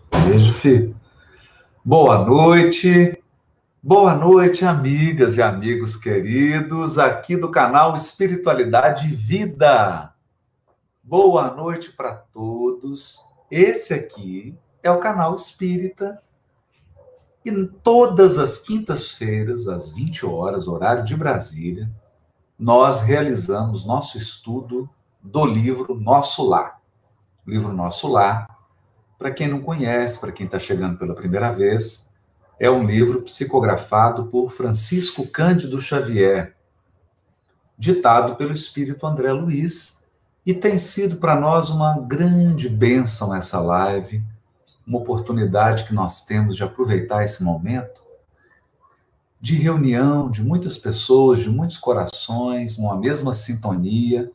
Beijo, filho. Boa noite, amigas e amigos queridos, aqui do canal Espiritualidade e Vida. Boa noite para todos. Esse aqui é o canal Espírita. E todas as quintas-feiras, às 20 horas, horário de Brasília, nós realizamos nosso estudo do livro Nosso Lar. O livro Nosso Lar, para quem não conhece, para quem está chegando pela primeira vez, é um livro psicografado por Francisco Cândido Xavier, ditado pelo Espírito André Luiz, e tem sido para nós uma grande bênção essa live, uma oportunidade que nós temos de aproveitar esse momento de reunião de muitas pessoas, de muitos corações, numa mesma sintonia,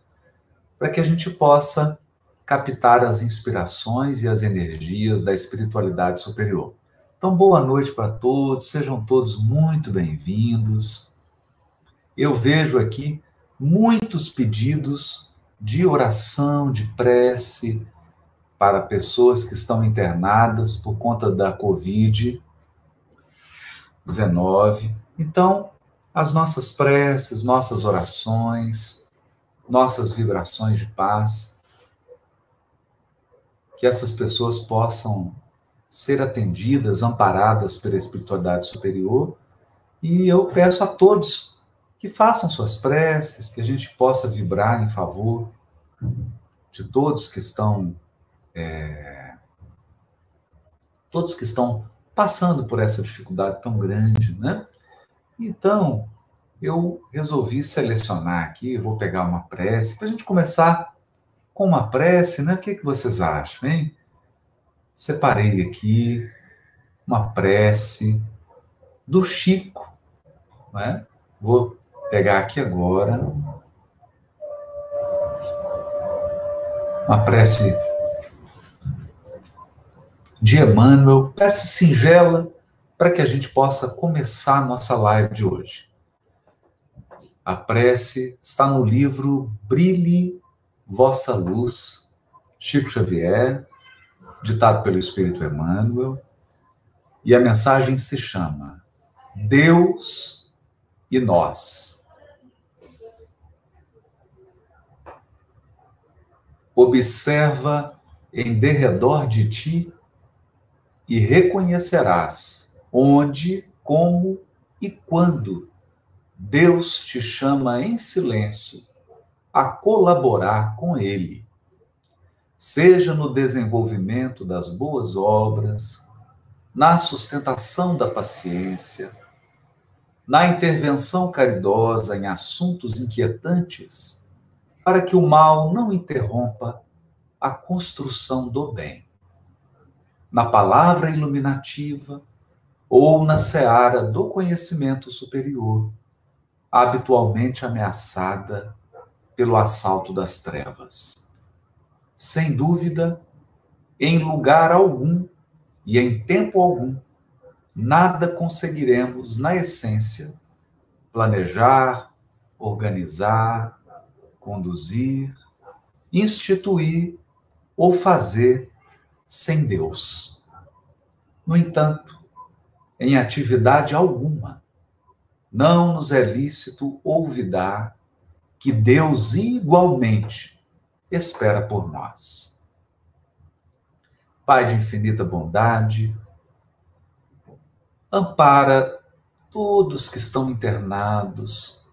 para que a gente possa captar as inspirações e as energias da espiritualidade superior. Então, boa noite para todos, sejam todos muito bem-vindos. Eu vejo aqui muitos pedidos de oração, de prece, para pessoas que estão internadas por conta da Covid-19. Então, as nossas preces, nossas orações, nossas vibrações de paz, que essas pessoas possam ser atendidas, amparadas pela espiritualidade superior. E eu peço a todos que façam suas preces, que a gente possa vibrar em favor de todos que estão passando por essa dificuldade tão grande, né? Então, eu resolvi selecionar aqui, vou pegar uma prece, para a gente começar com uma prece, né? O que vocês acham, hein? Separei aqui uma prece do Chico, né? Vou pegar aqui agora uma prece de Emmanuel, prece singela, para que a gente possa começar a nossa live de hoje. A prece está no livro Brilhe Vossa Luz, Chico Xavier, ditado pelo Espírito Emmanuel, e a mensagem se chama Deus e Nós. Observa em derredor de ti e reconhecerás onde, como e quando Deus te chama em silêncio a colaborar com Ele, seja no desenvolvimento das boas obras, na sustentação da paciência, na intervenção caridosa em assuntos inquietantes, para que o mal não interrompa a construção do bem, na palavra iluminativa ou na seara do conhecimento superior, habitualmente ameaçada pelo assalto das trevas. Sem dúvida, em lugar algum e em tempo algum, nada conseguiremos, na essência, planejar, organizar, conduzir, instituir ou fazer sem Deus. No entanto, em atividade alguma, não nos é lícito olvidar que Deus igualmente espera por nós. Pai de infinita bondade, ampara todos que estão internados,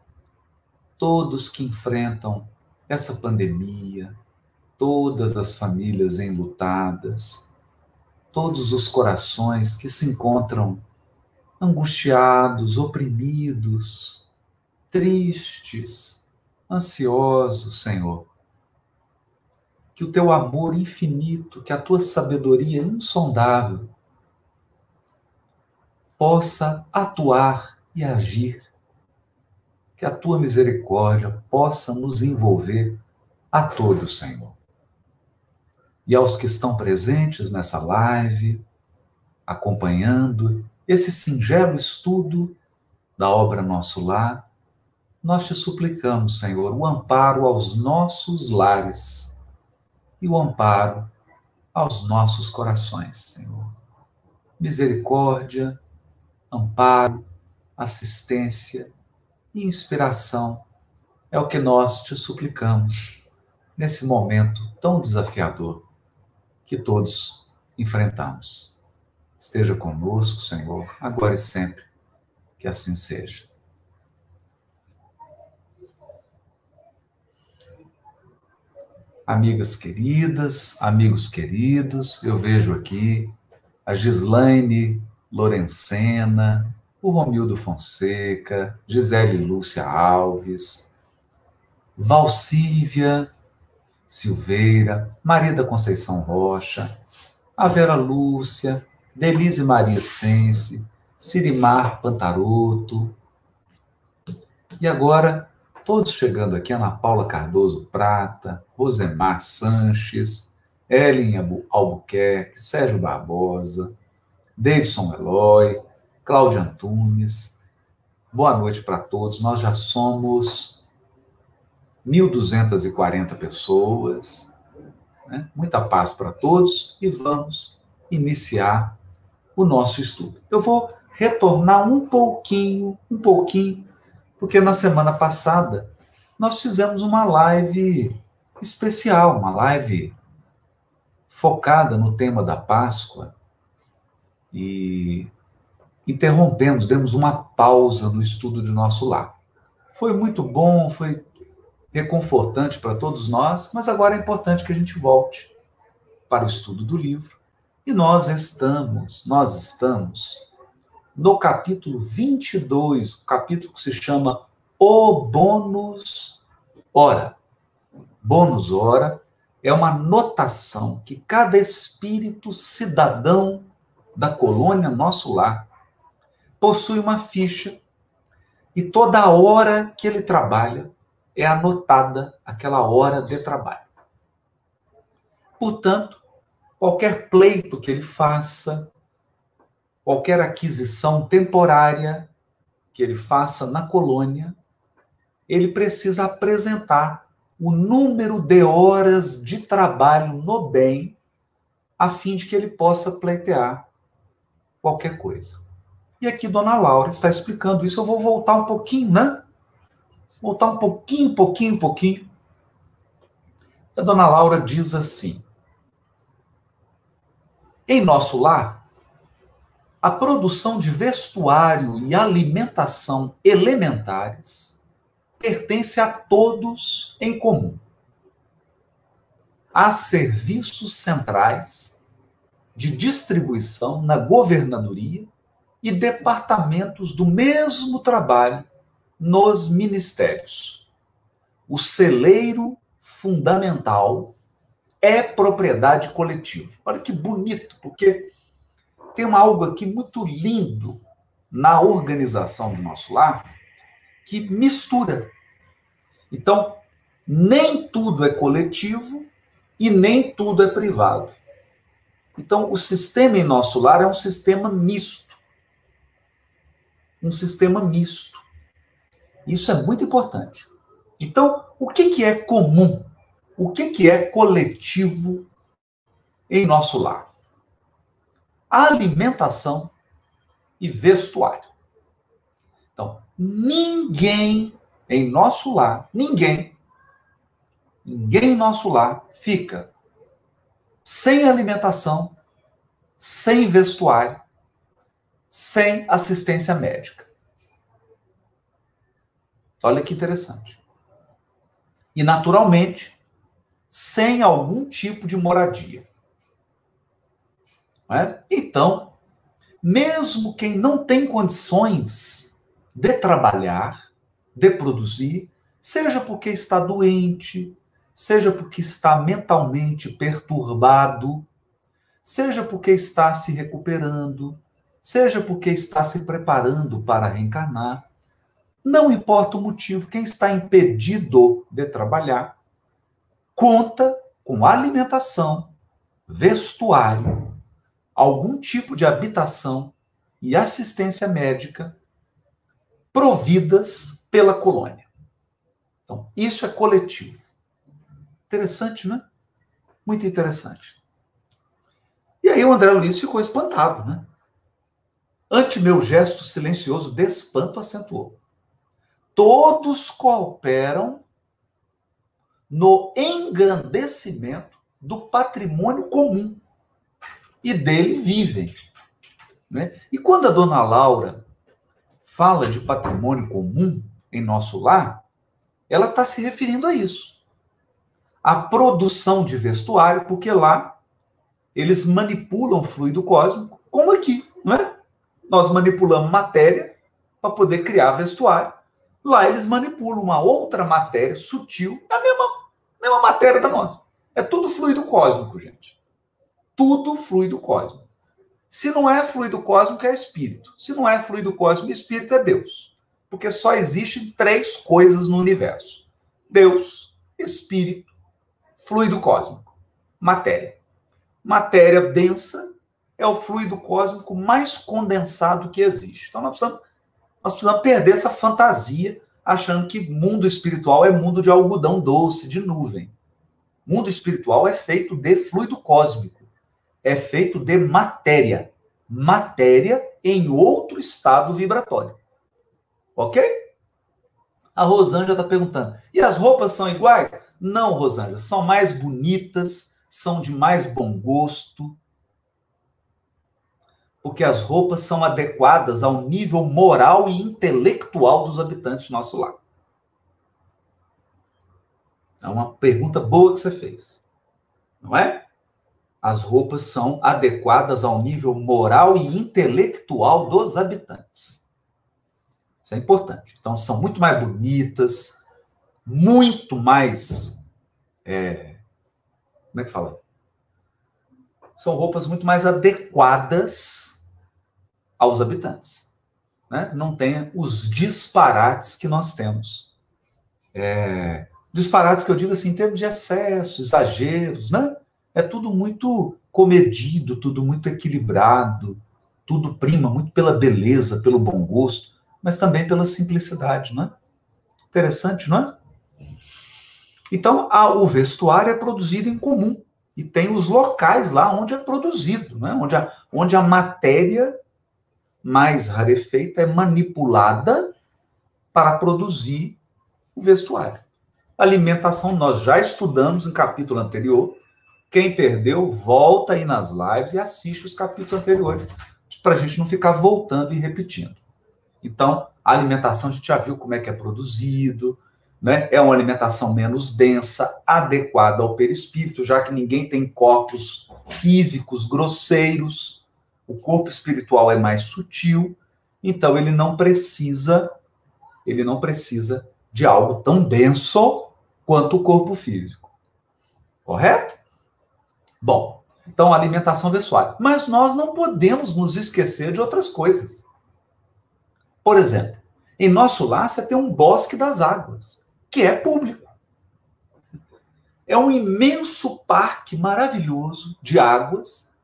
todos que enfrentam essa pandemia, todas as famílias enlutadas, todos os corações que se encontram angustiados, oprimidos, tristes, ansiosos, Senhor. Que o teu amor infinito, que a tua sabedoria insondável possa atuar e agir, que a tua misericórdia possa nos envolver a todos, Senhor. E aos que estão presentes nessa live, acompanhando esse singelo estudo da obra Nosso Lar, nós te suplicamos, Senhor, o amparo aos nossos lares e o amparo aos nossos corações, Senhor. Misericórdia, amparo, assistência e inspiração é o que nós te suplicamos nesse momento tão desafiador que todos enfrentamos. Esteja conosco, Senhor, agora e sempre, que assim seja. Amigas queridas, amigos queridos, eu vejo aqui a Gislaine Lorencena, o Romildo Fonseca, Gisele Lúcia Alves, Valcívia Silveira, Maria da Conceição Rocha, a Vera Lúcia, Denise Maria Sense, Cirimar Pantaroto. E agora, todos chegando aqui, Ana Paula Cardoso Prata, Rosemar Sanches, Ellen Albuquerque, Sérgio Barbosa, Davidson Eloy, Cláudia Antunes. Boa noite para todos. Nós já somos 1.240 pessoas. Né? Muita paz para todos e vamos iniciar o nosso estudo. Eu vou retornar um pouquinho, porque na semana passada nós fizemos uma live especial, uma live focada no tema da Páscoa e interrompemos, demos uma pausa no estudo de nosso lar. Foi muito bom, foi reconfortante para todos nós, mas agora é importante que a gente volte para o estudo do livro e nós estamos no capítulo 22, o capítulo que se chama O Bônus Hora. Bônus Hora é uma notação que cada espírito cidadão da colônia Nosso Lar possui uma ficha e toda hora que ele trabalha é anotada aquela hora de trabalho. Portanto, qualquer pleito que ele faça, qualquer aquisição temporária que ele faça na colônia, ele precisa apresentar o número de horas de trabalho no bem, a fim de que ele possa pleitear qualquer coisa. E aqui Dona Laura está explicando isso. Eu vou voltar um pouquinho, né? Voltar um pouquinho. A Dona Laura diz assim: em nosso lar, a produção de vestuário e alimentação elementares pertence a todos em comum. Há serviços centrais de distribuição na governadoria e departamentos do mesmo trabalho nos ministérios. O celeiro fundamental é propriedade coletiva. Olha que bonito, porque tem algo aqui muito lindo na organização do nosso lar que mistura. Então, nem tudo é coletivo e nem tudo é privado. Então, o sistema em nosso lar é um sistema misto. Um sistema misto. Isso é muito importante. Então, o que é comum? O que é coletivo em nosso lar? Alimentação e vestuário. Então, ninguém em nosso lar fica sem alimentação, sem vestuário, sem assistência médica. Olha que interessante. E, naturalmente, sem algum tipo de moradia. Não é? Então, mesmo quem não tem condições de trabalhar, de produzir, seja porque está doente, seja porque está mentalmente perturbado, seja porque está se recuperando, seja porque está se preparando para reencarnar, não importa o motivo, quem está impedido de trabalhar, conta com alimentação, vestuário, algum tipo de habitação e assistência médica providas pela colônia. Então, isso é coletivo. Interessante, né? Muito interessante. E aí o André Luiz ficou espantado, né? Ante meu gesto silencioso de espanto, acentuou. Todos cooperam no engrandecimento do patrimônio comum e dele vivem. Né? E quando a dona Laura fala de patrimônio comum em nosso lar, ela está se referindo a isso. A produção de vestuário, porque lá eles manipulam fluido cósmico, como aqui, não é? Nós manipulamos matéria para poder criar vestuário. Lá eles manipulam uma outra matéria sutil, a mesma matéria da nossa. É tudo fluido cósmico, gente. Tudo fluido cósmico. Se não é fluido cósmico, é espírito. Se não é fluido cósmico, espírito é Deus. Porque só existem 3 coisas no universo: Deus, espírito, fluido cósmico, matéria. Matéria densa é o fluido cósmico mais condensado que existe. Então nós precisamos perder essa fantasia achando que mundo espiritual é mundo de algodão doce, de nuvem. Mundo espiritual é feito de fluido cósmico. É feito de matéria. Matéria em outro estado vibratório. Ok? A Rosângela está perguntando. E as roupas são iguais? Não, Rosângela. São mais bonitas, são de mais bom gosto. Porque as roupas são adequadas ao nível moral e intelectual dos habitantes do nosso lar. É uma pergunta boa que você fez. Não é? As roupas são adequadas ao nível moral e intelectual dos habitantes. Isso é importante. Então, são muito mais bonitas, muito mais... como é que fala? São roupas muito mais adequadas aos habitantes. Né? Não tem os disparates que nós temos. Disparates que eu digo assim, em termos de excesso, exageros, né? É tudo muito comedido, tudo muito equilibrado, tudo prima muito pela beleza, pelo bom gosto, mas também pela simplicidade, não é? Interessante, não é? Então, o vestuário é produzido em comum, e tem os locais lá onde é produzido, né? Onde a matéria mais rarefeita é manipulada para produzir o vestuário. Alimentação, nós já estudamos em capítulo anterior. Quem perdeu, volta aí nas lives e assiste os capítulos anteriores, para a gente não ficar voltando e repetindo. Então, a alimentação, a gente já viu como é que é produzido, né? É uma alimentação menos densa, adequada ao perispírito, já que ninguém tem corpos físicos grosseiros. O corpo espiritual é mais sutil, então ele não precisa de algo tão denso quanto o corpo físico. Correto? Bom, então alimentação vestuário. Mas nós não podemos nos esquecer de outras coisas. Por exemplo, em nosso lar você tem um bosque das águas, que é público. É um imenso parque maravilhoso de águas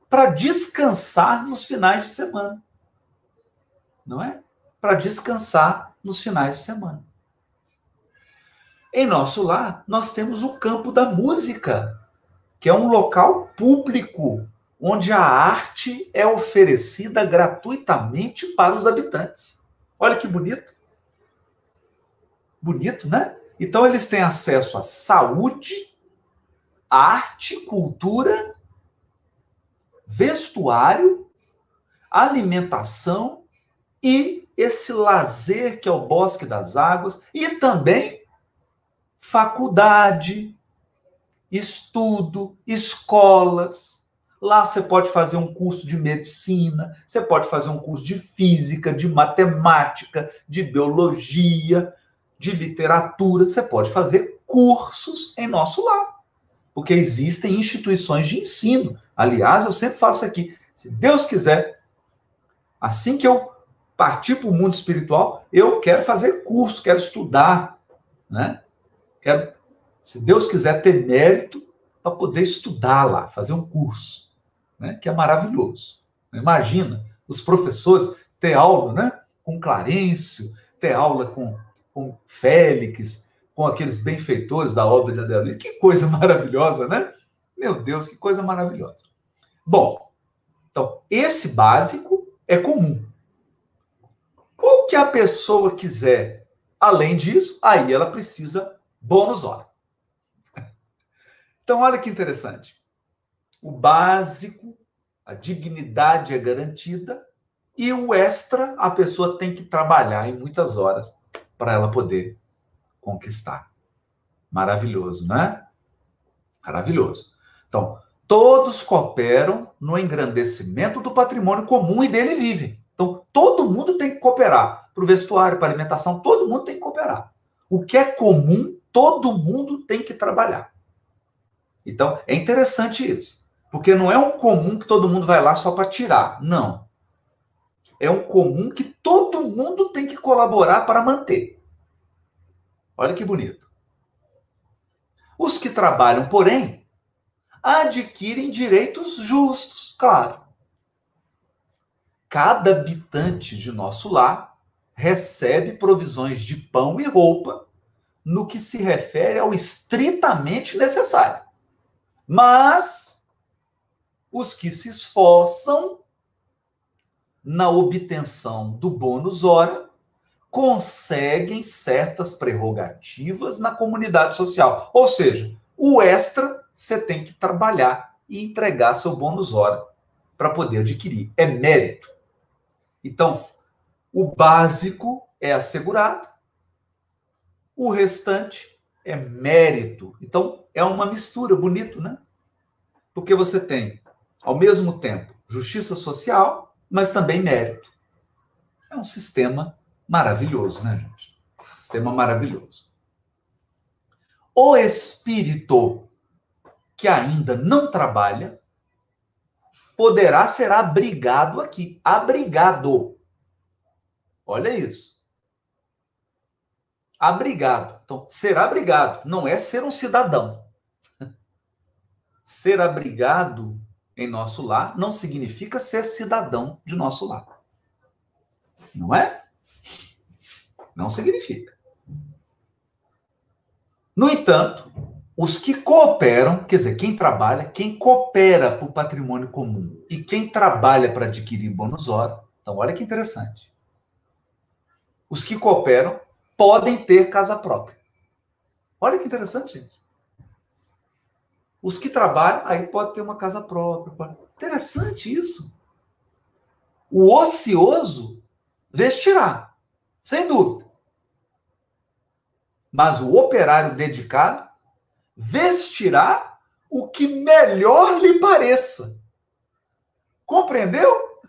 para descansar nos finais de semana. Não é? Para descansar nos finais de semana. Em nosso lar, nós temos o campo da música, que é um local público, onde a arte é oferecida gratuitamente para os habitantes. Olha que bonito. Bonito, né? Então, eles têm acesso à saúde, arte, cultura, vestuário, alimentação e esse lazer que é o Bosque das Águas, e também faculdade, estudo, escolas. Lá você pode fazer um curso de medicina, você pode fazer um curso de física, de matemática, de biologia, de literatura. Você pode fazer cursos em nosso lar, porque existem instituições de ensino. Aliás, eu sempre falo isso aqui. Se Deus quiser, assim que eu partir para o mundo espiritual, eu quero fazer curso, quero estudar, né? Quero, se Deus quiser, ter mérito para poder estudar lá, fazer um curso, né? Que é maravilhoso. Imagina os professores ter aula, né? Com Clarencio, ter aula com Félix, com aqueles benfeitores da obra de André Luiz. Que coisa maravilhosa, né? Meu Deus, que coisa maravilhosa. Bom, então, esse básico é comum. O que a pessoa quiser, além disso, aí ela precisa bônus hora. Então, olha que interessante. O básico, a dignidade é garantida, e o extra, a pessoa tem que trabalhar em muitas horas para ela poder conquistar. Maravilhoso, né? Maravilhoso. Então, todos cooperam no engrandecimento do patrimônio comum e dele vivem. Então, todo mundo tem que cooperar. Para o vestuário, para a alimentação, todo mundo tem que cooperar. O que é comum, todo mundo tem que trabalhar. Então, é interessante isso. Porque não é um comum que todo mundo vai lá só para tirar. Não. É um comum que todo mundo tem que colaborar para manter. Olha que bonito. Os que trabalham, porém, adquirem direitos justos, claro. Cada habitante de nosso lar recebe provisões de pão e roupa no que se refere ao estritamente necessário. Mas os que se esforçam na obtenção do bônus hora conseguem certas prerrogativas na comunidade social. Ou seja, o extra você tem que trabalhar e entregar seu bônus hora para poder adquirir. É mérito. Então, o básico é assegurado, o restante é mérito. Então, é uma mistura, bonito, né? Porque você tem, ao mesmo tempo, justiça social, mas também mérito. É um sistema maravilhoso, né, gente? Um sistema maravilhoso. O espírito que ainda não trabalha poderá ser abrigado aqui. Abrigado. Olha isso. Abrigado. Então, ser abrigado não é ser um cidadão. Ser abrigado em nosso lar não significa ser cidadão de nosso lar. Não é? Não significa. No entanto, os que cooperam, quer dizer, quem trabalha, quem coopera para o patrimônio comum e quem trabalha para adquirir bônus hora, então olha que interessante. Os que cooperam podem ter casa própria. Olha que interessante, gente. Os que trabalham, aí pode ter uma casa própria. Interessante isso. O ocioso vestirá, sem dúvida. Mas o operário dedicado vestirá o que melhor lhe pareça. Compreendeu?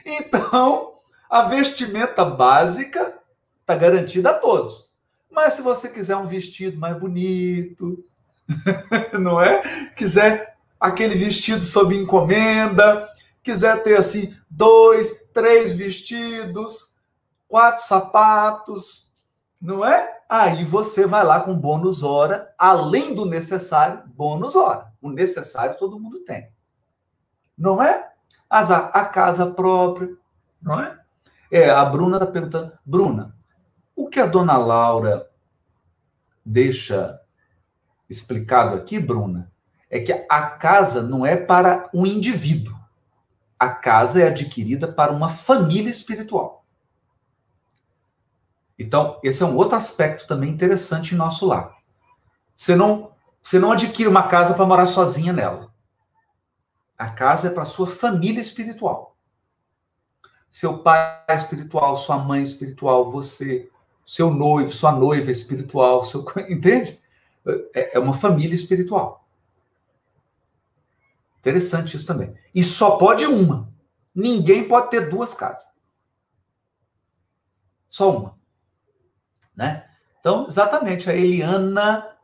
Então, a vestimenta básica está garantida a todos. Mas se você quiser um vestido mais bonito, não é? Quiser aquele vestido sob encomenda, quiser ter assim 2, 3 vestidos, 4 sapatos, não é? Aí você vai lá com bônus hora, além do necessário, bônus hora. O necessário todo mundo tem. Não é? A casa própria, não é? A Bruna está perguntando, Bruna, o que a dona Laura deixa explicado aqui, Bruna, é que a casa não é para um indivíduo. A casa é adquirida para uma família espiritual. Então, esse é um outro aspecto também interessante em nosso lar. Você não adquire uma casa para morar sozinha nela. A casa é para sua família espiritual. Seu pai espiritual, sua mãe espiritual, você, seu noivo, sua noiva espiritual, entende? É uma família espiritual. Interessante isso também. E só pode uma. Ninguém pode ter 2 casas. Só uma. Né? Então, exatamente, a Eliana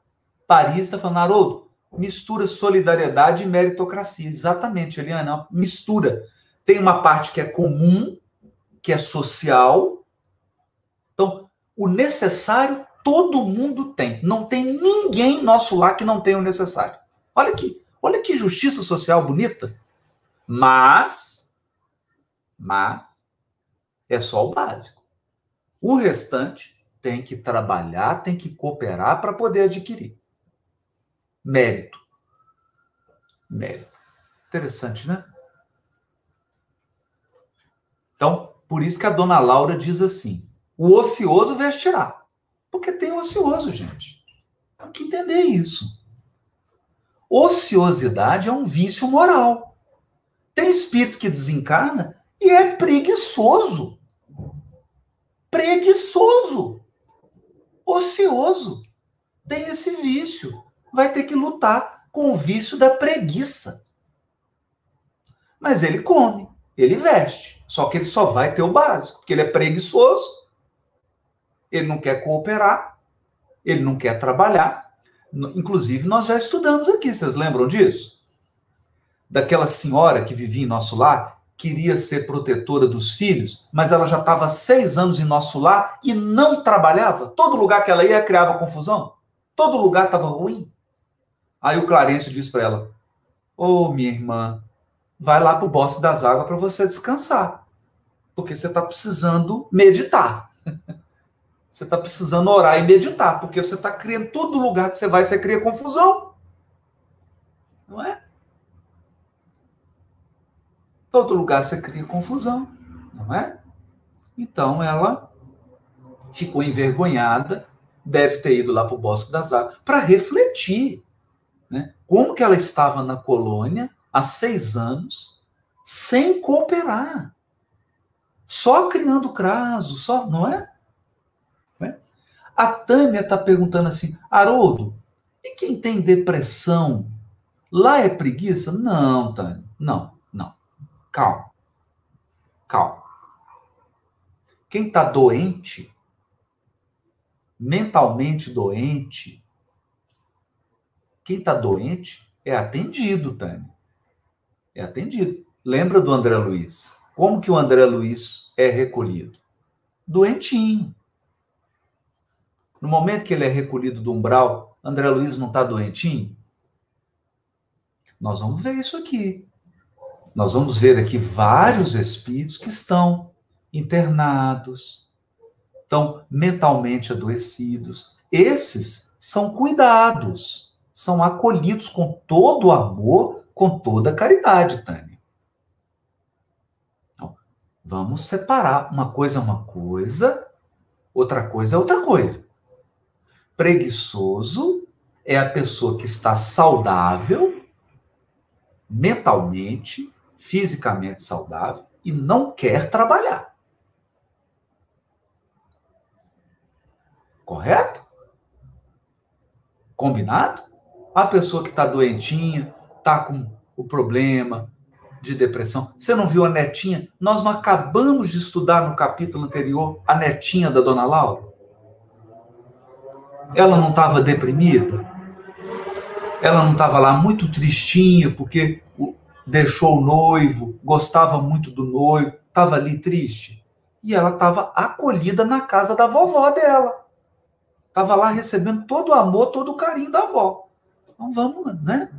Paris está falando, Haroldo, mistura solidariedade e meritocracia. Exatamente, Eliana, é uma mistura. Tem uma parte que é comum, que é social. Então, o necessário todo mundo tem. Não tem ninguém nosso lá que não tenha o necessário. Olha que justiça social bonita. Mas é só o básico. O restante tem que trabalhar, tem que cooperar para poder adquirir. Mérito. Mérito. Interessante, né? Então, por isso que a dona Laura diz assim, o ocioso vestirá. Porque tem ocioso, gente. Tem que entender isso. Ociosidade é um vício moral. Tem espírito que desencarna e é preguiçoso. Preguiçoso. Ocioso. Tem esse vício. Vai ter que lutar com o vício da preguiça. Mas ele come, ele veste. Só que ele só vai ter o básico, porque ele é preguiçoso, ele não quer cooperar, ele não quer trabalhar. Inclusive, nós já estudamos aqui, vocês lembram disso? Daquela senhora que vivia em nosso lar, queria ser protetora dos filhos, mas ela já estava há 6 anos em nosso lar e não trabalhava. Todo lugar que ela ia criava confusão. Todo lugar estava ruim. Aí o Clarencio disse para ela, ô, minha irmã, vai lá para o Bosque das Águas para você descansar, porque você está precisando meditar. Você está precisando orar e meditar, porque você está criando todo lugar que você vai, você cria confusão. Não é? Todo lugar você cria confusão, não é? Então ela ficou envergonhada, deve ter ido lá para o Bosque das Águas, para refletir, né? Como que ela estava na colônia há 6 anos, sem cooperar, só criando caso, só, não é? A Tânia está perguntando assim, Haroldo, e quem tem depressão, lá é preguiça? Não, Tânia, não. Calma. Quem está doente, mentalmente doente, quem está doente é atendido, Tânia. É atendido. Lembra do André Luiz? Como que o André Luiz é recolhido? Doentinho. No momento que ele é recolhido do umbral, André Luiz não está doentinho? Nós vamos ver isso aqui. Nós vamos ver aqui vários espíritos que estão internados, estão mentalmente adoecidos. Esses são cuidados, são acolhidos com todo o amor, com toda a caridade, Tânia. Então, vamos separar. Uma coisa é uma coisa, outra coisa é outra coisa. Preguiçoso é a pessoa que está saudável, mentalmente, fisicamente saudável, e não quer trabalhar. Correto? Combinado? A pessoa que está doentinha, está com o problema de depressão. Você não viu a netinha? Nós não acabamos de estudar no capítulo anterior a netinha da dona Laura? Ela não estava deprimida? Ela não estava lá muito tristinha porque deixou o noivo, gostava muito do noivo, estava ali triste? E ela estava acolhida na casa da vovó dela. Estava lá recebendo todo o amor, todo o carinho da avó. Então vamos, né?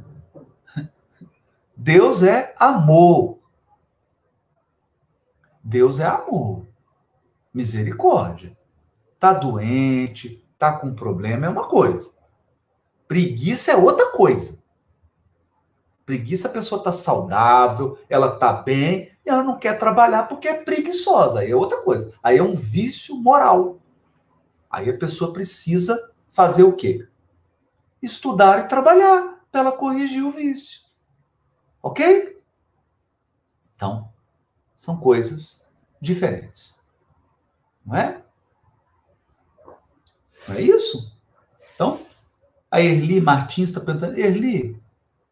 Deus é amor. Deus é amor. Misericórdia. Tá doente, tá com problema, é uma coisa. Preguiça é outra coisa. Preguiça, a pessoa tá saudável, ela tá bem, e ela não quer trabalhar porque é preguiçosa. Aí é outra coisa. Aí é um vício moral. Aí a pessoa precisa fazer o quê? Estudar e trabalhar para ela corrigir o vício. Ok? Então, são coisas diferentes. Não é? Não é isso? Então, a Erli Martins está perguntando, Erli,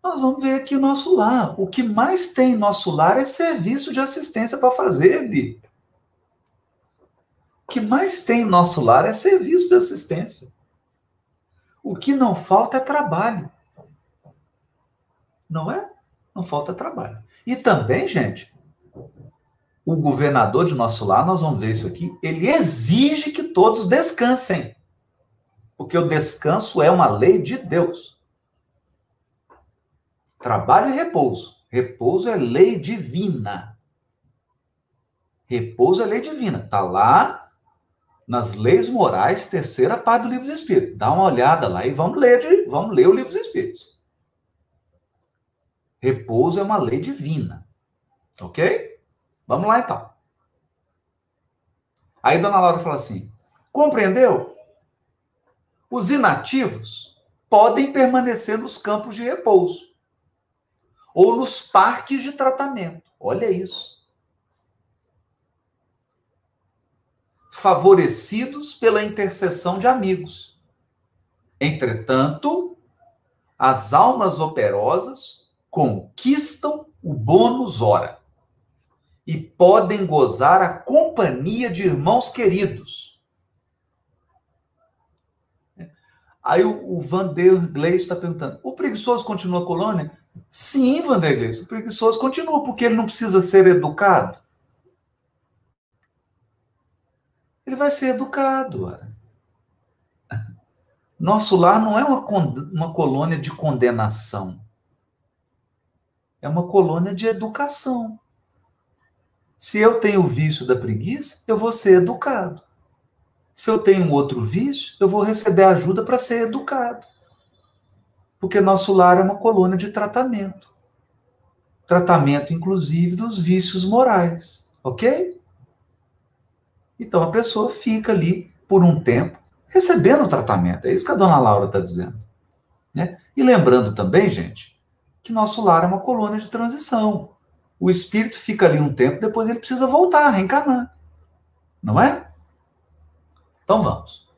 nós vamos ver aqui o nosso lar. O que mais tem em nosso lar é serviço de assistência para fazer, Erli. O que mais tem em nosso lar é serviço de assistência. O que não falta é trabalho. Não é? Não falta trabalho. E também, gente, o governador de nosso lar, nós vamos ver isso aqui, ele exige que todos descansem. Porque o descanso é uma lei de Deus. Trabalho e repouso. Repouso é lei divina. Repouso é lei divina. Está lá nas leis morais, terceira parte do Livro dos Espíritos. Dá uma olhada lá e vamos ler o Livro dos Espíritos. Repouso é uma lei divina. Ok? Vamos lá, então. Aí Dona Laura fala assim, compreendeu? Os inativos podem permanecer nos campos de repouso ou nos parques de tratamento. Olha isso. Favorecidos pela intercessão de amigos. Entretanto, as almas operosas conquistam o bônus hora e podem gozar a companhia de irmãos queridos. Aí o Vanderlei está perguntando, o preguiçoso continua colônia? Sim, Vanderlei, o preguiçoso continua, porque ele não precisa ser educado. Ele vai ser educado. Ora. Nosso lar não é uma colônia de condenação. É uma colônia de educação. Se eu tenho o vício da preguiça, eu vou ser educado. Se eu tenho um outro vício, eu vou receber ajuda para ser educado. Porque nosso lar é uma colônia de tratamento. Tratamento, inclusive, dos vícios morais. Ok? Então, a pessoa fica ali, por um tempo, recebendo o tratamento. É isso que a dona Laura está dizendo. Né? E lembrando também, gente, que nosso lar é uma colônia de transição. O espírito fica ali um tempo, depois ele precisa voltar, reencarnar. Não é? Então, vamos.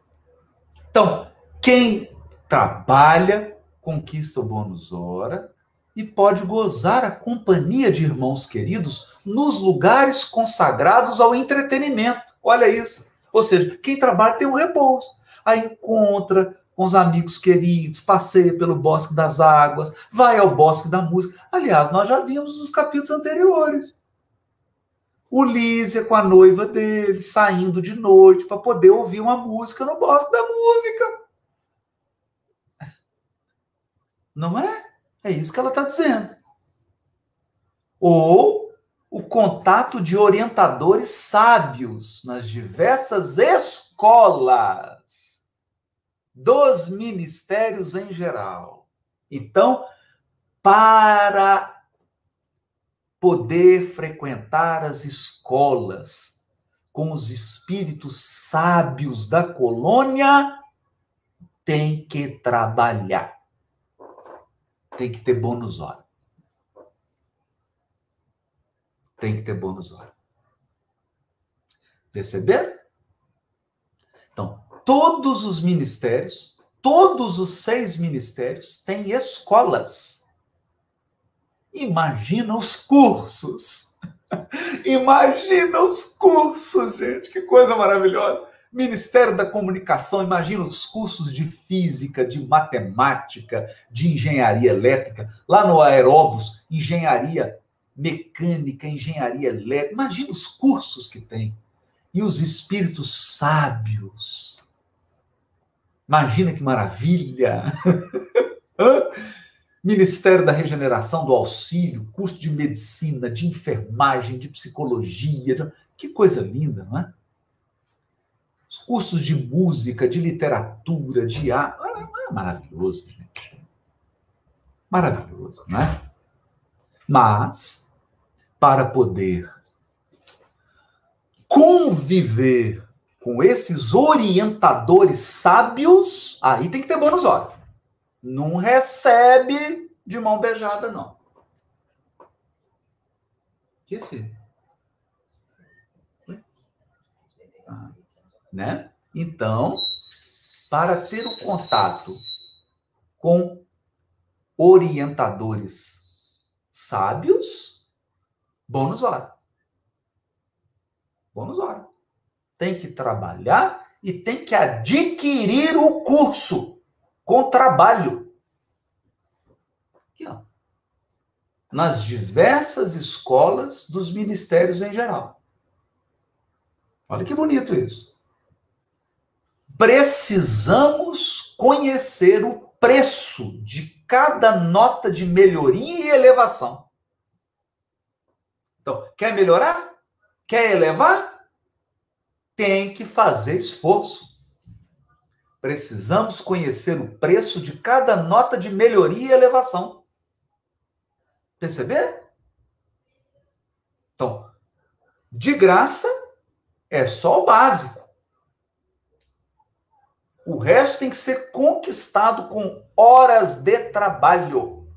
Então, quem trabalha, conquista o bônus hora e pode gozar a companhia de irmãos queridos nos lugares consagrados ao entretenimento. Olha isso. Ou seja, quem trabalha tem um repouso. Aí encontra com os amigos queridos, passeia pelo Bosque das Águas, vai ao Bosque da Música. Aliás, nós já vimos nos capítulos anteriores. O Lísia com a noiva dele, saindo de noite para poder ouvir uma música no Bosque da Música. Não é? É isso que ela está dizendo. Ou o contato de orientadores sábios nas diversas escolas dos ministérios em geral. Então, para poder frequentar as escolas com os espíritos sábios da colônia, tem que trabalhar. Tem que ter bônus hora. Tem que ter bônus hora. Perceberam? Então, todos os ministérios, todos os 6 ministérios têm escolas. Imagina os cursos. Imagina os cursos, gente. Que coisa maravilhosa. Ministério da Comunicação, imagina os cursos de física, de matemática, de engenharia elétrica. Lá no Aeróbus, engenharia mecânica, engenharia elétrica. Imagina os cursos que tem. E os espíritos sábios. Imagina que maravilha. Ministério da Regeneração, do Auxílio, curso de medicina, de enfermagem, de psicologia. Que coisa linda, não é? Os cursos de música, de literatura, de arte. Maravilhoso, gente. Maravilhoso, não é? Mas, para poder conviver com esses orientadores sábios, aí tem que ter bônus hora. Não recebe de mão beijada, não. Que filho? Né? Então, para ter o contato com orientadores sábios, bônus hora. Bônus hora. Tem que trabalhar e tem que adquirir o curso com trabalho. Aqui, ó. Nas diversas escolas dos ministérios em geral. Olha que bonito isso. Precisamos conhecer o preço de cada nota de melhoria e elevação. Então, quer melhorar? Quer elevar? Tem que fazer esforço. Precisamos conhecer o preço de cada nota de melhoria e elevação. Perceberam? Então, de graça é só o básico. O resto tem que ser conquistado com horas de trabalho.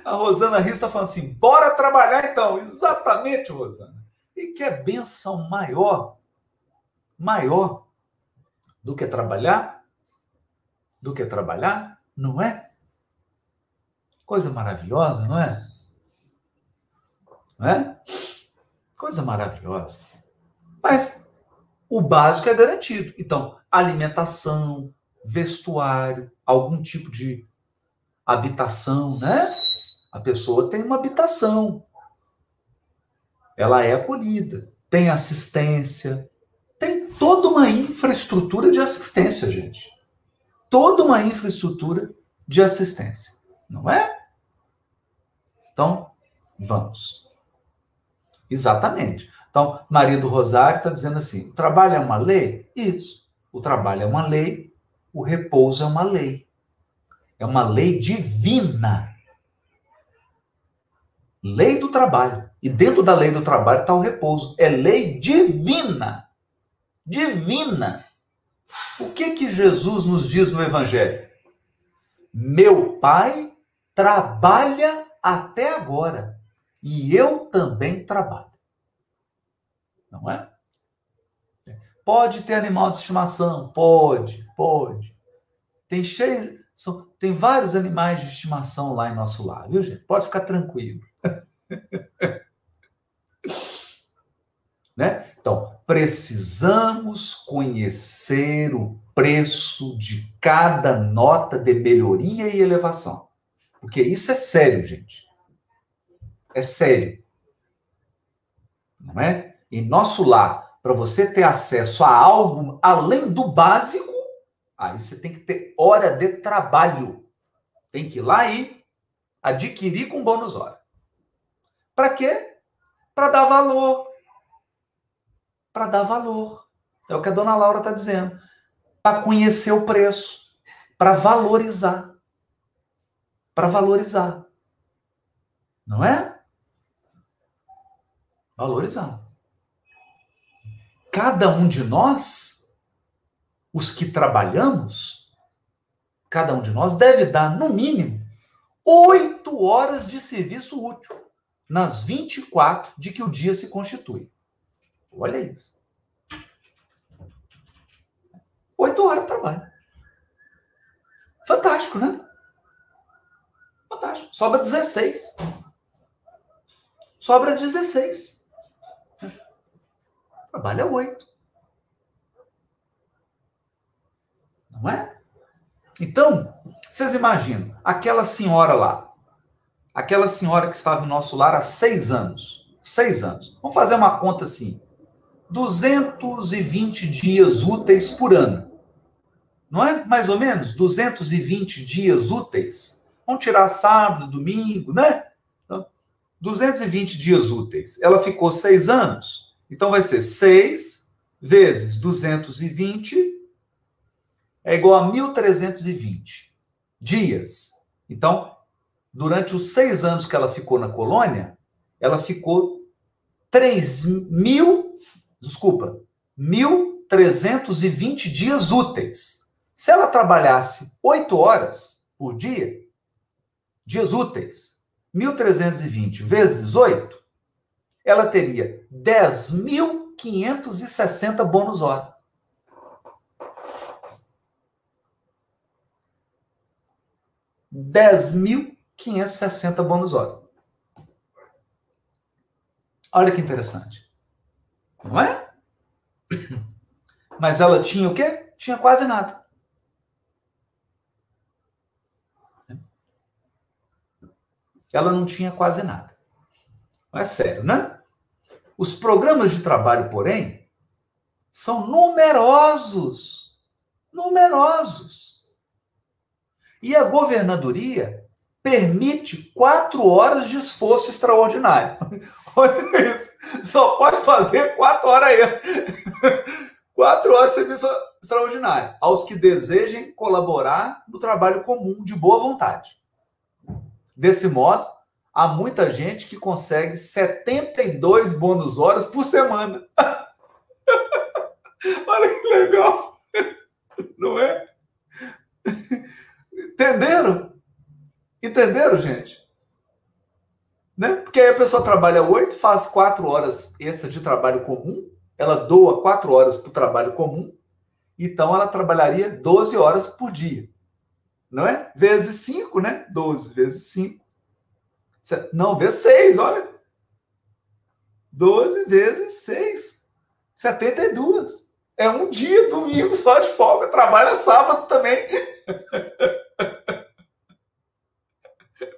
A Rosana Rios está falando assim, bora trabalhar então. Exatamente, Rosana. E que é bênção maior do que trabalhar? Não é? Coisa maravilhosa, não é? Não é? Coisa maravilhosa. Mas o básico é garantido. Então, alimentação, vestuário, algum tipo de habitação, né? A pessoa tem uma habitação. Ela é acolhida. Tem assistência. Tem toda uma infraestrutura de assistência, gente. Toda uma infraestrutura de assistência. Não é? Então, vamos. Exatamente. Então, Maria do Rosário está dizendo assim, o trabalho é uma lei? Isso. O trabalho é uma lei, o repouso é uma lei. É uma lei divina. Lei do trabalho. E dentro da lei do trabalho está o repouso. É lei divina. Divina. O que Jesus nos diz no Evangelho? Meu Pai trabalha até agora. E eu também trabalho. Não é? Pode ter animal de estimação? Pode. Tem vários animais de estimação lá em nosso lar, viu, gente? Pode ficar tranquilo. Né? Então, precisamos conhecer o preço de cada nota de melhoria e elevação. Porque isso é sério, gente. É sério. Não é? Em nosso lar, para você ter acesso a algo além do básico, aí você tem que ter hora de trabalho. Tem que ir lá e adquirir com bônus hora. Para quê? Para dar valor. Para dar valor. É o que a dona Laura está dizendo. Para conhecer o preço. Para valorizar. Para valorizar. Não é? Valorizar. Cada um de nós, os que trabalhamos, cada um de nós deve dar, no mínimo, 8 horas de serviço útil nas 24 de que o dia se constitui. Olha isso. 8 horas de trabalho. Fantástico, né? Fantástico. Sobra 16. Sobra 16. Trabalha 8. Não é? Então, vocês imaginam, aquela senhora lá, aquela senhora que estava no nosso lar há 6 anos. 6 anos. Vamos fazer uma conta assim. 220 dias úteis por ano. Não é? Mais ou menos 220 dias úteis. Vamos tirar sábado, domingo, né? Então, 220 dias úteis. Ela ficou 6 anos. Então vai ser 6 vezes 220 é igual a 1.320 dias. Então, durante os 6 anos que ela ficou na colônia, ela ficou 1.320 dias úteis. Se ela trabalhasse 8 horas por dia, dias úteis, 1.320 vezes 8, ela teria 10.560 bônus hora. 10.560 bônus hora. Olha que interessante. Não é? Mas ela tinha o quê? Tinha quase nada. Ela não tinha quase nada. Não é sério, né? Os programas de trabalho, porém, são numerosos. Numerosos. E a governadoria permite 4 horas de esforço extraordinário. Olha isso. Só pode fazer 4 horas aí. 4 horas de serviço extraordinário. Aos que desejem colaborar no trabalho comum de boa vontade. Desse modo, Há muita gente que consegue 72 bônus horas por semana. Olha que legal, não é? Entenderam? Entenderam, gente? Né? Porque aí a pessoa trabalha 8, faz 4 horas extra de trabalho comum, ela doa 4 horas para o trabalho comum, então ela trabalharia 12 horas por dia. Não é? Vezes 5, né? 12 vezes 5. Não, vezes 6, olha. 12 vezes 6. 72. É um dia, domingo, só de folga. Trabalha sábado também.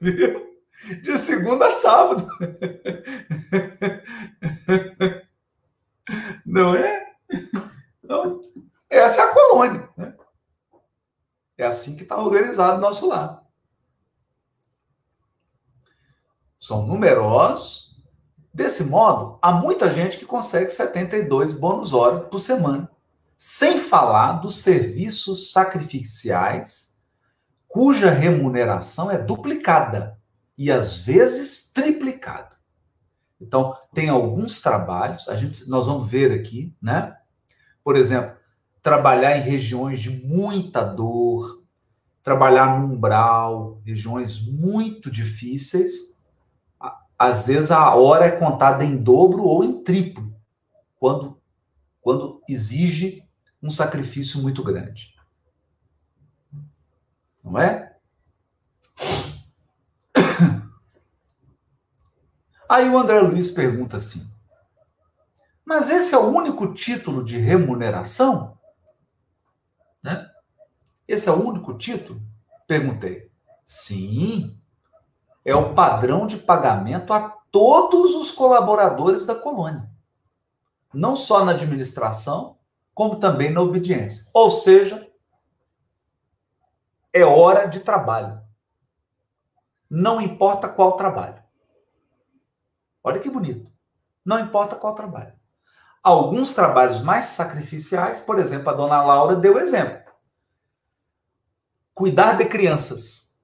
Viu? De segunda a sábado. Não é? Então, essa é a colônia. Né? É assim que está organizado o nosso lar. São numerosos. Desse modo, há muita gente que consegue 72 bônus horas por semana. Sem falar dos serviços sacrificiais, cuja remuneração é duplicada e às vezes triplicada. Então, tem alguns trabalhos, nós vamos ver aqui, né? Por exemplo, trabalhar em regiões de muita dor, trabalhar no umbral, regiões muito difíceis. Às vezes a hora é contada em dobro ou em triplo, quando exige um sacrifício muito grande. Não é? Aí o André Luiz pergunta assim, mas esse é o único título de remuneração? Né? Esse é o único título? Perguntei. Sim, é o padrão de pagamento a todos os colaboradores da colônia. Não só na administração, como também na obediência. Ou seja, é hora de trabalho. Não importa qual trabalho. Olha que bonito. Não importa qual trabalho. Alguns trabalhos mais sacrificiais, por exemplo, a dona Laura deu exemplo. Cuidar de crianças.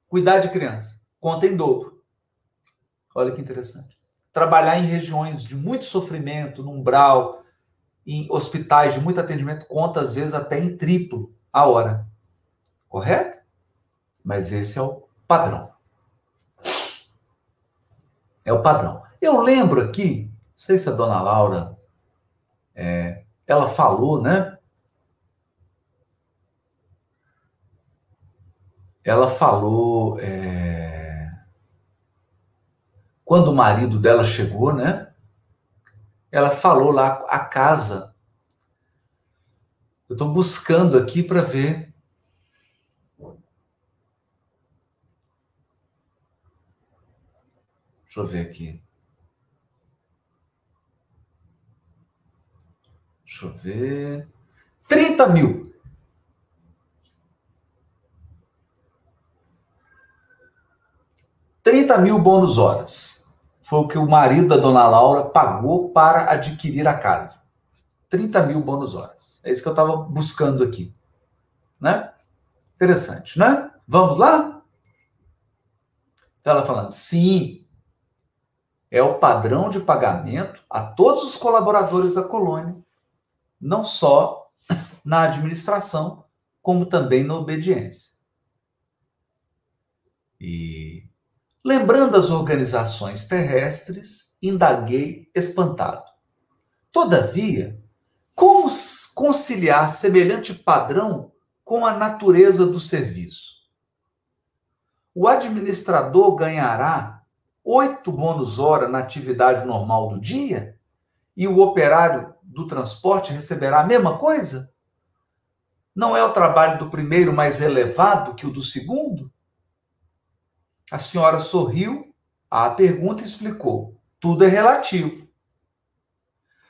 Cuidar de criança. Conta em dobro. Olha que interessante. Trabalhar em regiões de muito sofrimento, no umbral, em hospitais de muito atendimento, conta às vezes até em triplo a hora. Correto? Mas esse é o padrão. É o padrão. Eu lembro aqui, não sei se a dona Laura, ela falou, né? Ela falou, quando o marido dela chegou, né? Ela falou lá, a casa. Eu estou buscando aqui para ver. Deixa eu ver aqui. Deixa eu ver. 30 mil. 30 mil bônus horas. Foi o que o marido da dona Laura pagou para adquirir a casa. 30 mil bônus horas. É isso que eu estava buscando aqui. Né? Interessante, né? Vamos lá? Então ela falando, sim, é o padrão de pagamento a todos os colaboradores da colônia, não só na administração, como também na obediência. E lembrando as organizações terrestres, indaguei espantado. Todavia, como conciliar semelhante padrão com a natureza do serviço? O administrador ganhará 8 bônus hora na atividade normal do dia e o operário do transporte receberá a mesma coisa? Não é o trabalho do primeiro mais elevado que o do segundo? A senhora sorriu à pergunta e explicou. Tudo é relativo.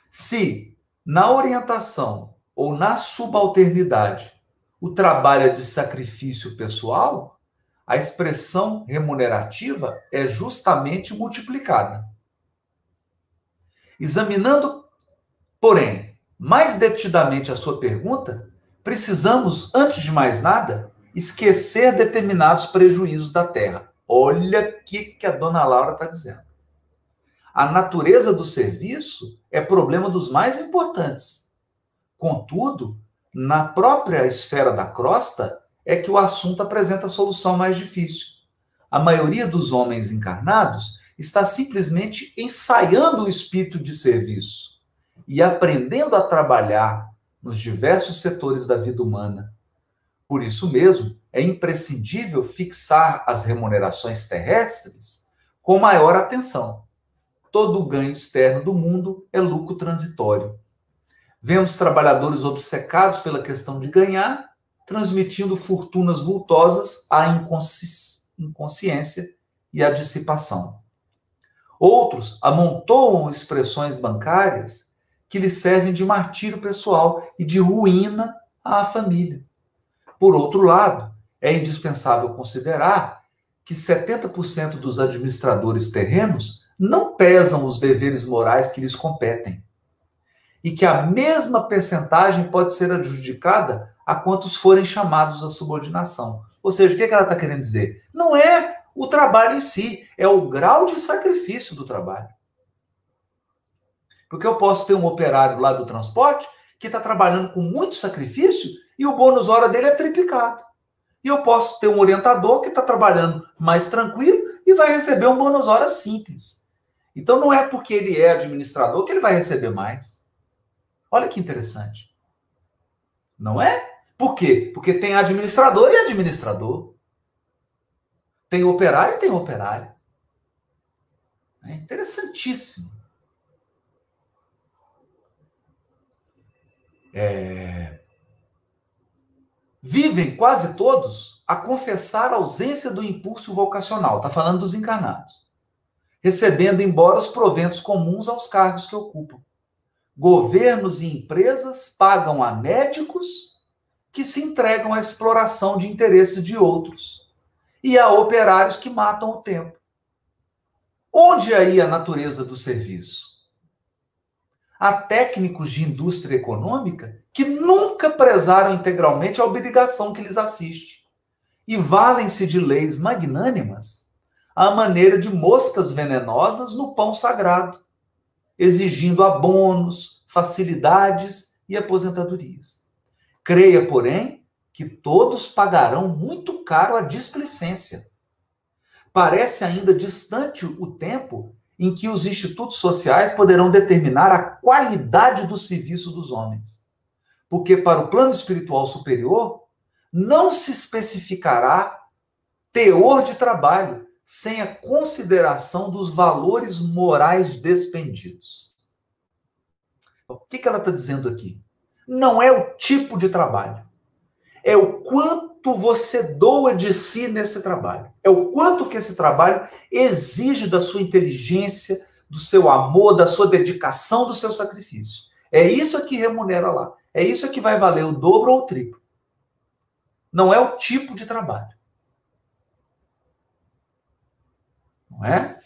Se, na orientação ou na subalternidade, o trabalho é de sacrifício pessoal, a expressão remunerativa é justamente multiplicada. Examinando, porém, mais detidamente a sua pergunta, precisamos, antes de mais nada, esquecer determinados prejuízos da terra. Olha o que a dona Laura está dizendo. A natureza do serviço é problema dos mais importantes. Contudo, na própria esfera da crosta, é que o assunto apresenta a solução mais difícil. A maioria dos homens encarnados está simplesmente ensaiando o espírito de serviço e aprendendo a trabalhar nos diversos setores da vida humana. Por isso mesmo, é imprescindível fixar as remunerações terrestres com maior atenção. Todo o ganho externo do mundo é lucro transitório. Vemos trabalhadores obcecados pela questão de ganhar, transmitindo fortunas vultosas à inconsciência e à dissipação. Outros amontoam expressões bancárias que lhes servem de martírio pessoal e de ruína à família. Por outro lado, é indispensável considerar que 70% dos administradores terrenos não pesam os deveres morais que lhes competem e que a mesma percentagem pode ser adjudicada a quantos forem chamados à subordinação. Ou seja, o que ela está querendo dizer? Não é o trabalho em si, é o grau de sacrifício do trabalho. Porque eu posso ter um operário lá do transporte que está trabalhando com muito sacrifício e o bônus hora dele é triplicado. E eu posso ter um orientador que está trabalhando mais tranquilo e vai receber um bônus hora simples. Então não é porque ele é administrador que ele vai receber mais. Olha que interessante. Não é? Por quê? Porque tem administrador e administrador. Tem operário e tem operário. É interessantíssimo. Vivem quase todos a confessar a ausência do impulso vocacional. Está falando dos encarnados. Recebendo embora os proventos comuns aos cargos que ocupam. Governos e empresas pagam a médicos que se entregam à exploração de interesses de outros e a operários que matam o tempo. Onde aí a natureza do serviço? Há técnicos de indústria econômica que nunca prezaram integralmente a obrigação que lhes assiste e valem-se de leis magnânimas à maneira de moscas venenosas no pão sagrado, exigindo abonos, facilidades e aposentadorias. Creia, porém, que todos pagarão muito caro a displicência. Parece ainda distante o tempo em que os institutos sociais poderão determinar a qualidade do serviço dos homens. Porque para o plano espiritual superior, não se especificará teor de trabalho sem a consideração dos valores morais despendidos. O que ela está dizendo aqui? Não é o tipo de trabalho. É o quanto você doa de si nesse trabalho. É o quanto que esse trabalho exige da sua inteligência, do seu amor, da sua dedicação, do seu sacrifício. É isso que remunera lá. É isso que vai valer o dobro ou o triplo. Não é o tipo de trabalho. Não é?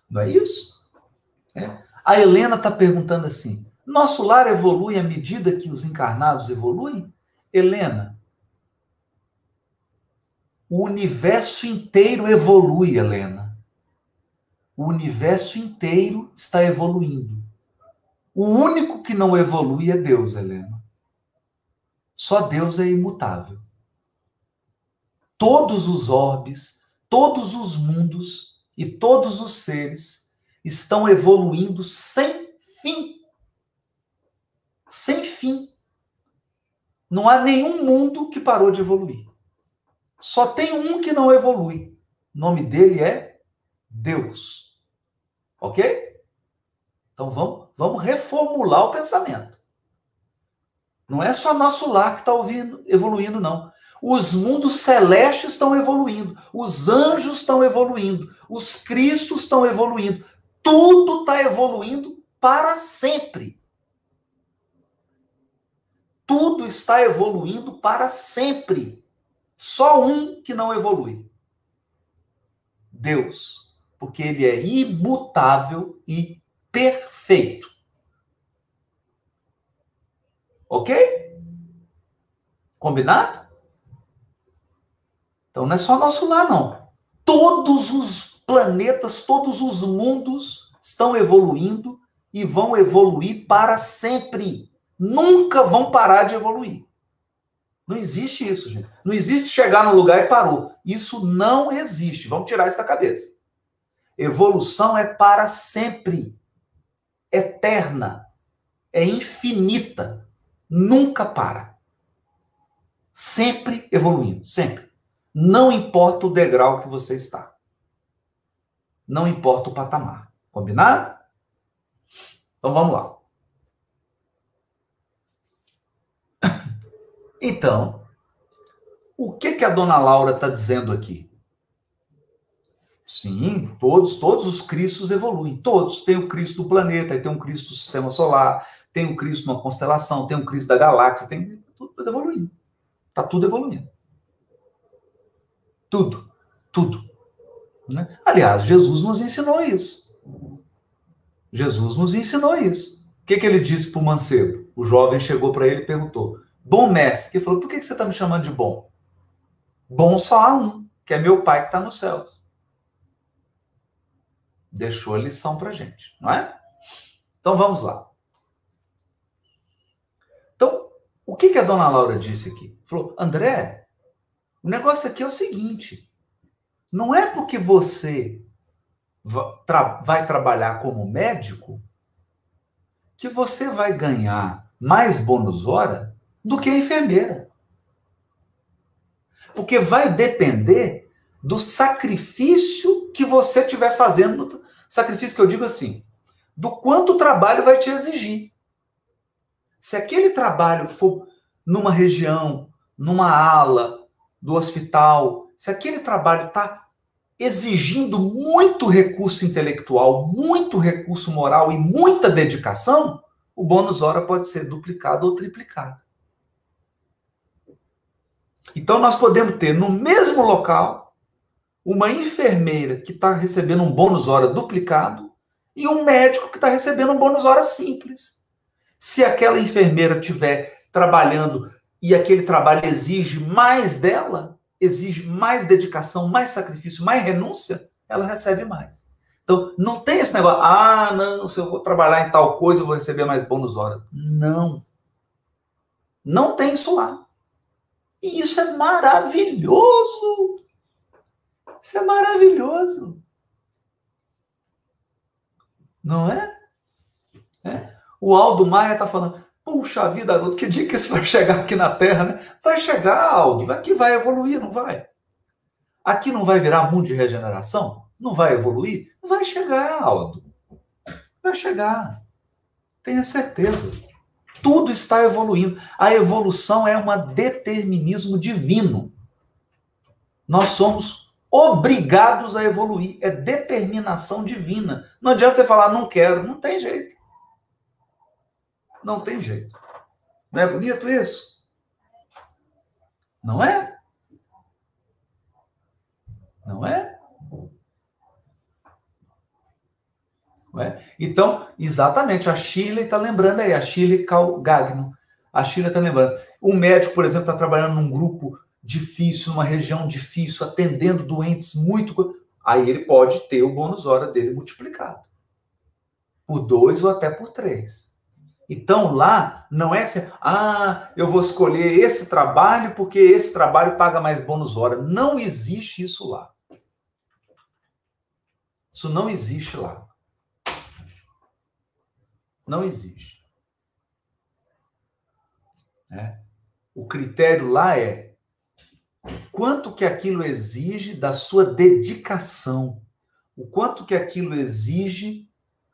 Não é isso? É. A Helena está perguntando assim, nosso lar evolui à medida que os encarnados evoluem? Helena, o universo inteiro evolui, Helena. O universo inteiro está evoluindo. O único que não evolui é Deus, Helena. Só Deus é imutável. Todos os orbes, todos os mundos e todos os seres estão evoluindo sem fim. Sem fim. Não há nenhum mundo que parou de evoluir. Só tem um que não evolui. O nome dele é Deus. Ok? Então vamos reformular o pensamento. Não é só nosso lar que está evoluindo, não. Os mundos celestes estão evoluindo. Os anjos estão evoluindo. Os cristos estão evoluindo. Tudo está evoluindo para sempre. Tudo está evoluindo para sempre. Só um que não evolui. Deus. Porque ele é imutável e perfeito. Ok? Combinado? Então não é só nosso lar, não. Todos os planetas, todos os mundos estão evoluindo e vão evoluir para sempre. Nunca vão parar de evoluir. Não existe isso, gente. Não existe chegar no lugar e parou. Isso não existe. Vamos tirar isso da cabeça. Evolução é para sempre. Eterna. É infinita. Nunca para. Sempre evoluindo. Sempre. Não importa o degrau que você está. Não importa o patamar. Combinado? Então vamos lá. Então, o que a dona Laura está dizendo aqui? Sim, todos os Cristos evoluem. Todos. Tem o Cristo do planeta, aí tem um Cristo do sistema solar, tem um Cristo numa constelação, tem um Cristo da galáxia, tem tudo evoluindo. Está tudo evoluindo. Tudo. Né? Aliás, Jesus nos ensinou isso. Jesus nos ensinou isso. O que ele disse para o mancebo? O jovem chegou para ele e perguntou: bom mestre, ele falou, por que você está me chamando de bom? Bom só há um, que é meu pai que está nos céus. Deixou a lição para a gente, não é? Então vamos lá. Então, o que a dona Laura disse aqui? Falou, André, o negócio aqui é o seguinte, não é porque você vai trabalhar como médico que você vai ganhar mais bônus hora do que a enfermeira. Porque vai depender do sacrifício que você estiver fazendo. Sacrifício que eu digo assim, do quanto o trabalho vai te exigir. Se aquele trabalho for numa região, numa ala do hospital, se aquele trabalho está exigindo muito recurso intelectual, muito recurso moral e muita dedicação, o bônus hora pode ser duplicado ou triplicado. Então, nós podemos ter no mesmo local uma enfermeira que está recebendo um bônus hora duplicado e um médico que está recebendo um bônus hora simples. Se aquela enfermeira estiver trabalhando e aquele trabalho exige mais dela, exige mais dedicação, mais sacrifício, mais renúncia, ela recebe mais. Então, não tem esse negócio, não, se eu vou trabalhar em tal coisa, eu vou receber mais bônus hora. Não. Não tem isso lá. E isso é maravilhoso. Isso é maravilhoso. Não é? O Aldo Maia está falando, puxa vida, garoto, que dia que isso vai chegar aqui na Terra, né? Vai chegar, Aldo. Aqui vai evoluir, não vai? Aqui não vai virar mundo de regeneração? Não vai evoluir? Vai chegar, Aldo. Vai chegar. Tenha certeza. Tudo está evoluindo. A evolução é um determinismo divino. Nós somos obrigados a evoluir. É determinação divina. Não adianta você falar, não quero. Não tem jeito. Não tem jeito. Não é bonito isso? Não é? Não é? Não é? Então, exatamente, a Shirley está lembrando aí, a Shirley Gagno. A Shirley está lembrando. O médico, por exemplo, está trabalhando num grupo difícil, numa região difícil, atendendo doentes muito... Aí ele pode ter o bônus hora dele multiplicado. Por 2 ou até por 3. Então, lá, não é que você... eu vou escolher esse trabalho porque esse trabalho paga mais bônus hora. Não existe isso lá. Isso não existe lá. Não existe. O critério lá é quanto que aquilo exige da sua dedicação, o quanto que aquilo exige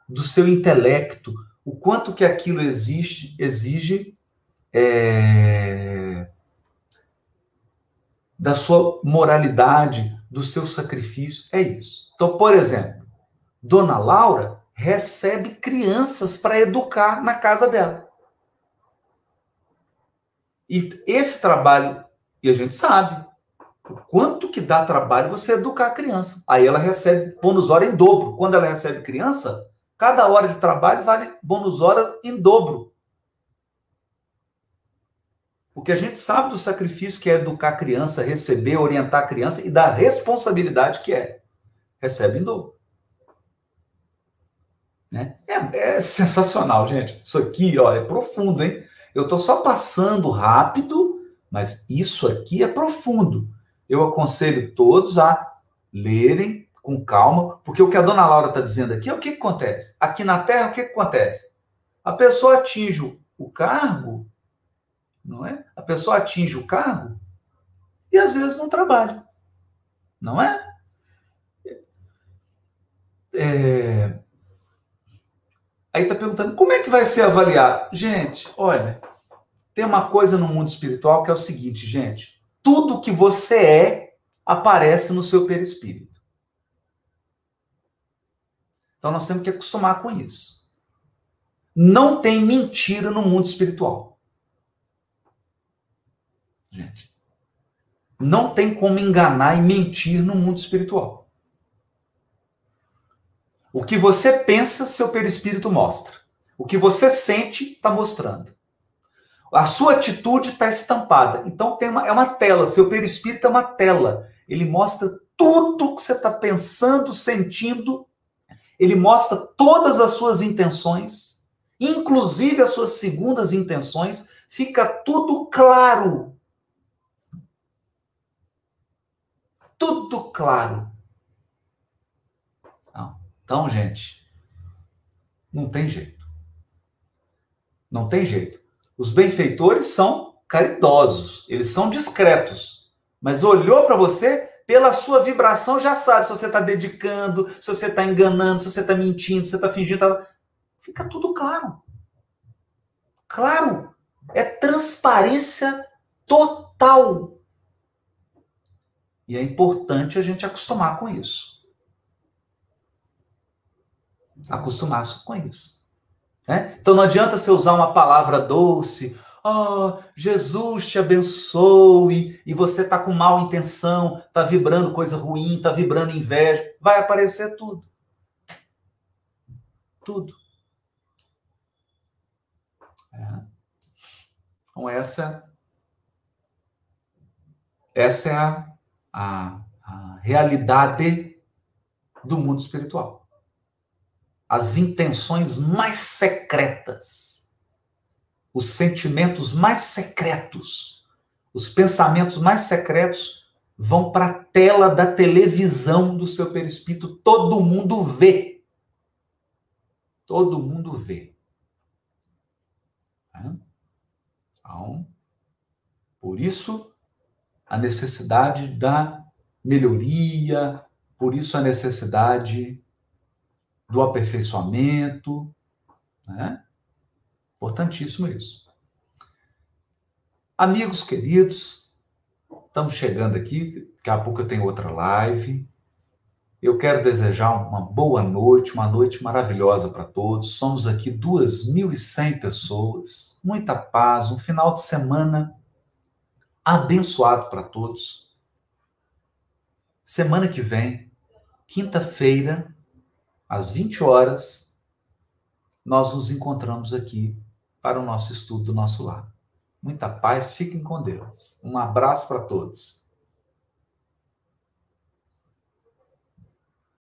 do seu intelecto, o quanto que aquilo exige da sua moralidade, do seu sacrifício. É isso. Então, por exemplo, Dona Laura recebe crianças para educar na casa dela. E esse trabalho, e a gente sabe, o quanto que dá trabalho você educar a criança. Aí ela recebe bônus hora em dobro. Quando ela recebe criança, cada hora de trabalho vale bônus hora em dobro. Porque a gente sabe do sacrifício que é educar a criança, receber, orientar a criança e da responsabilidade que é. Recebe em dobro. Né? É sensacional, gente. Isso aqui, ó, é profundo, hein? Eu estou só passando rápido, mas isso aqui é profundo. Eu aconselho todos a lerem com calma, porque o que a dona Laura está dizendo aqui é o que acontece. Aqui na Terra, o que acontece? A pessoa atinge o cargo, não é? A pessoa atinge o cargo e às vezes não trabalha, não é? Aí está perguntando, como é que vai ser avaliado? Gente, olha, tem uma coisa no mundo espiritual que é o seguinte, gente. Tudo que você é aparece no seu perispírito. Então nós temos que acostumar com isso. Não tem mentira no mundo espiritual. Gente, não tem como enganar e mentir no mundo espiritual. O que você pensa, seu perispírito mostra. O que você sente, está mostrando. A sua atitude está estampada. Então é uma tela, seu perispírito é uma tela. Ele mostra tudo que você está pensando, sentindo. Ele mostra todas as suas intenções, inclusive as suas segundas intenções. Fica tudo claro. Tudo claro. Então, gente, não tem jeito. Não tem jeito. Os benfeitores são caridosos, eles são discretos. Mas olhou para você, pela sua vibração já sabe se você está dedicando, se você está enganando, se você está mentindo, se você está fingindo. Fica tudo claro. Claro. É transparência total. E é importante a gente acostumar com isso. Acostumar com isso. Né? Então não adianta você usar uma palavra doce, oh, Jesus te abençoe, e você está com mal intenção, está vibrando coisa ruim, está vibrando inveja, vai aparecer tudo. Tudo. Então essa é a realidade do mundo espiritual. As intenções mais secretas, os sentimentos mais secretos, os pensamentos mais secretos vão para a tela da televisão do seu perispírito. Todo mundo vê. Todo mundo vê. Então, por isso, a necessidade da melhoria, por isso a necessidade do aperfeiçoamento, né? Importantíssimo isso. Amigos queridos, estamos chegando aqui, daqui a pouco eu tenho outra live. Eu quero desejar uma boa noite, uma noite maravilhosa para todos. Somos aqui 2.100 pessoas, muita paz, um final de semana abençoado para todos. Semana que vem, quinta-feira, às 20 horas, nós nos encontramos aqui para o nosso estudo do nosso lar. Muita paz, fiquem com Deus. Um abraço para todos.